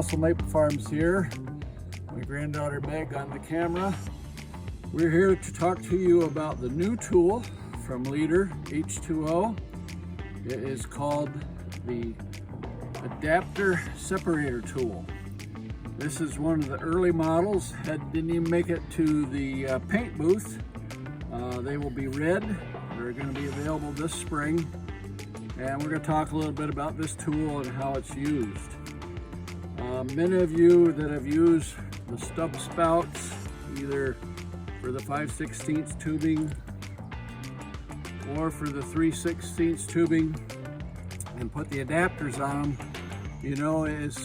Russell Maple Farms here. My granddaughter Meg on the camera. We're here to talk to you about the new tool from Leader H2O. It is called the Adapter Separator tool. This is one of the early models. Didn't even make it to the paint booth. They will be red. They're going to be available this spring. And we're going to talk a little bit about this tool and how it's used. Many of you that have used the stub spouts, either for the 5/16 tubing or for the 3/16 tubing, and put the adapters on them, you know it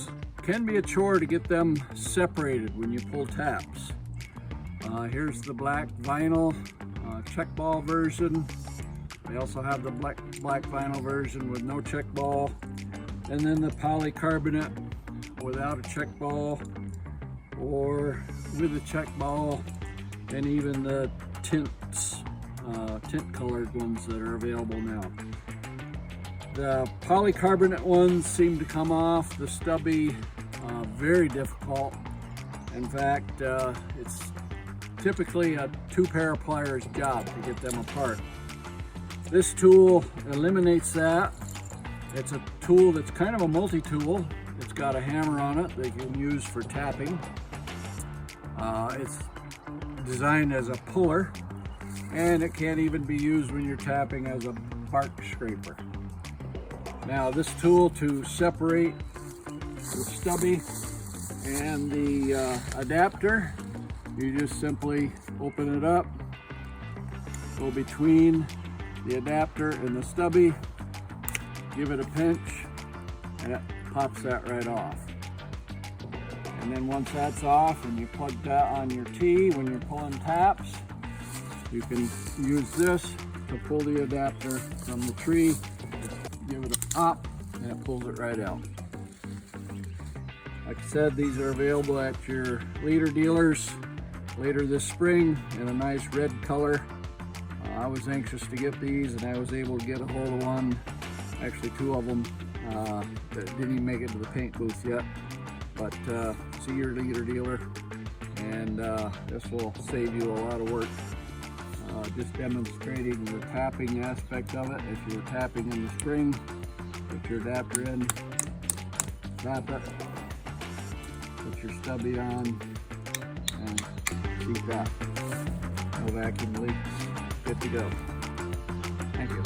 can be a chore to get them separated when you pull taps. Here's the black vinyl check ball version. We also have the black vinyl version with no check ball, and then the polycarbonate without a check ball or with a check ball, and even the tint colored ones that are available now. The polycarbonate ones seem to come off the stubby very difficult. In fact, it's typically a 2 pair of pliers job to get them apart. This tool eliminates that. It's a tool that's kind of a multi-tool. It's got a hammer on it that you can use for tapping. It's designed as a puller, and it can't even be used when you're tapping as a bark scraper. Now, this tool to separate the stubby and the adapter, you just simply open it up, go between the adapter and the stubby, give it a pinch, and it pops that right off. And then once that's off and you plug that on your T when you're pulling taps, you can use this to pull the adapter from the tree, give it a pop, and it pulls it right out. Like I said, these are available at your Leader dealers later this spring in a nice red color. I was anxious to get these, and I was able to get a hold of one, actually 2 of them, that didn't even make it to the paint booth yet. But see your Leader dealer, and this will save you a lot of work. Just demonstrating the tapping aspect of it. If you're tapping in the spring, put your adapter in, tap it, put your stubby on, and see that. No vacuum leaks. Good to go. Thank you.